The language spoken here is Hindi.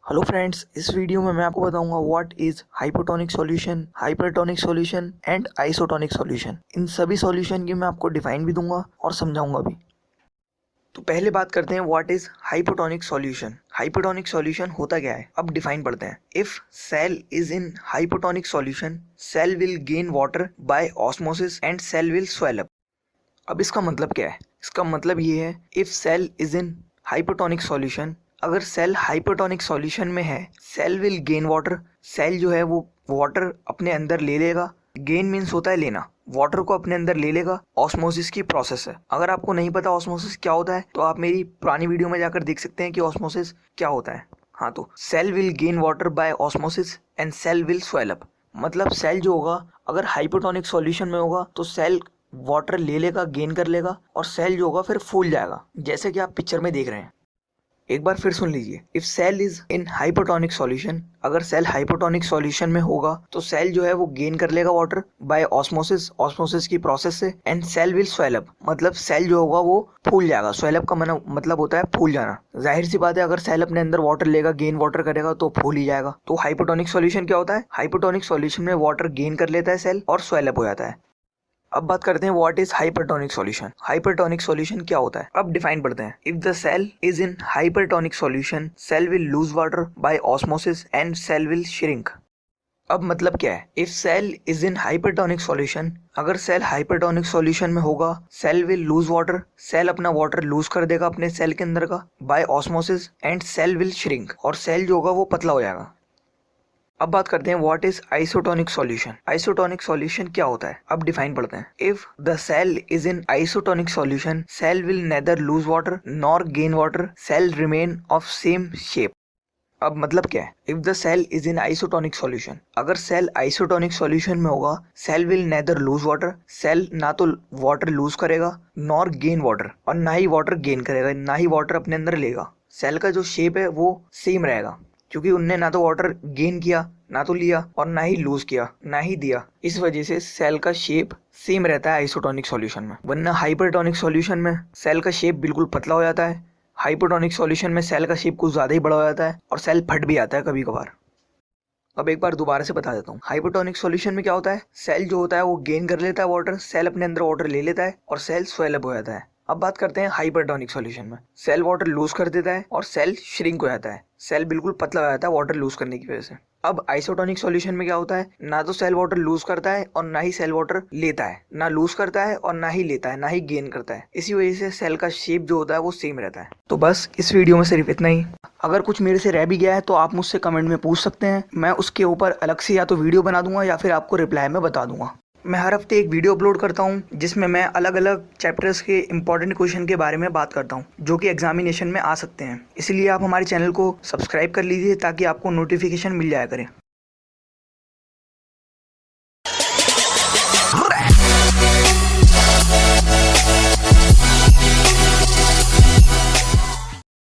हेलो फ्रेंड्स, इस वीडियो में मैं आपको बताऊंगा what is hypotonic solution, hypertonic solution and isotonic solution. इन सभी सॉल्यूशन की मैं आपको डिफाइन भी दूंगा और समझाऊंगा भी। तो पहले बात करते हैं what is hypotonic solution. Hypotonic solution होता क्या है, अब डिफाइन पढ़ते हैं। If cell is in hypotonic solution, cell will gain water by osmosis and cell will swell up. अब इसका मतलब क्या है? इसका मतलब ये है, if cell is in hypotonic solution, अगर सेल हाइपोटोनिक सॉल्यूशन में है, cell will gain water, cell जो है वो वाटर अपने अंदर ले लेगा। गेन मीन्स होता है लेना, वाटर को अपने अंदर ले लेगा। ऑस्मोसिस की प्रोसेस है। अगर आपको नहीं पता ऑस्मोसिस क्या होता है तो आप मेरी पुरानी वीडियो में जाकर देख सकते हैं कि ऑस्मोसिस क्या होता है। हाँ, तो cell will gain water by osmosis and cell will swell up. मतलब सेल जो होगा, अगर हाइपोटोनिक सॉल्यूशन में होगा तो सेल वाटर ले लेगा, गेन कर लेगा, और सेल जो होगा फिर फूल जाएगा, जैसे कि आप पिक्चर में देख रहे हैं। एक बार फिर सुन लीजिए। If cell is in hypotonic solution, अगर सेल हाइपोटोनिक सॉल्यूशन में होगा तो सेल जो है वो गेन कर लेगा वाटर बाय ऑस्मोसिस, ऑस्मोसिस की प्रोसेस से, and cell will swell up, मतलब सेल जो होगा वो फूल जाएगा। स्वेल अप का मतलब होता है फूल जाना। जाहिर सी बात है, अगर सेल अपने अंदर वाटर लेगा, गेन वाटर करेगा तो फूल ही जाएगा। तो हाइपोटोनिक सॉल्यूशन क्या होता है? हाइपोटोनिक सॉल्यूशन में वाटर गेन कर लेता है सेल और स्वेल अप हो जाता है। अब बात करते हैं what is hypertonic solution. Hypertonic solution क्या होता है, अब डिफाइन पढ़ते हैं। If the cell is in hypertonic solution, cell will lose water by osmosis and cell will shrink. अब मतलब क्या है? If cell is in hypertonic solution, अगर सेल हाइपरटोनिक सॉल्यूशन में होगा, cell will lose water, cell अपना वाटर लूज कर देगा अपने सेल के अंदर का by osmosis, and cell will shrink, और सेल जो होगा वो पतला हो जाएगा। अब बात करते हैं what is isotonic solution. Isotonic solution क्या होता है, अब डिफाइन पढ़ते हैं। If the cell is in isotonic solution, cell will neither lose water nor gain water, cell remain of same shape. अब मतलब क्या है? If the cell is in isotonic solution, अगर सेल आइसोटोनिक सॉल्यूशन में होगा, cell will neither lose water, cell ना तो वाटर लूज करेगा, नॉर गेन वाटर, और ना ही वाटर गेन करेगा, ना ही वाटर अपने अंदर लेगा। सेल का जो शेप है वो सेम रहेगा, क्योंकि उनने ना तो वाटर गेन किया, ना तो लिया, और ना ही लूज किया, ना ही दिया। इस वजह से सेल का शेप सेम रहता है आइसोटोनिक सॉल्यूशन में। वरना हाइपरटोनिक सॉल्यूशन में सेल का शेप बिल्कुल पतला हो जाता है। हाइपरटोनिक सॉल्यूशन में सेल का शेप कुछ ज्यादा ही बड़ा हो जाता है और सेल फट भी आता है कभी कभार। अब एक बार दोबारा से बता देता हूँ। हाइपरटोनिक सॉल्यूशन में क्या होता है? सेल जो होता है वो गेन कर लेता है वाटर, सेल अपने अंदर वाटर ले लेता है और सेल स्वेल अप हो जाता है। अब बात करते हैं हाइपरटोनिक सॉल्यूशन में। सेल वाटर लूज कर देता है और सेल श्रिंक हो जाता है, सेल बिल्कुल पतला हो जाता है वाटर लूज करने की वजह से। अब आइसोटोनिक सॉल्यूशन में क्या होता है? ना तो सेल वाटर लूज करता है और ना ही सेल वाटर लेता है, ना लूज करता है और ना ही लेता है, ना ही गेन करता है। इसी वजह से सेल का शेप जो होता है वो सेम रहता है। तो बस इस वीडियो में सिर्फ इतना ही। अगर कुछ मेरे से रह भी गया है तो आप मुझसे कमेंट में पूछ सकते हैं, मैं उसके ऊपर अलग से या तो वीडियो बना दूंगा या फिर आपको रिप्लाई में बता दूंगा। मैं हर हफ्ते एक वीडियो अपलोड करता हूँ जिसमें मैं अलग अलग चैप्टर्स के इंपॉर्टेंट क्वेश्चन के बारे में बात करता हूँ जो कि एग्जामिनेशन में आ सकते हैं। इसलिए आप हमारे चैनल को सब्सक्राइब कर लीजिए ताकि आपको नोटिफिकेशन मिल जाया करे।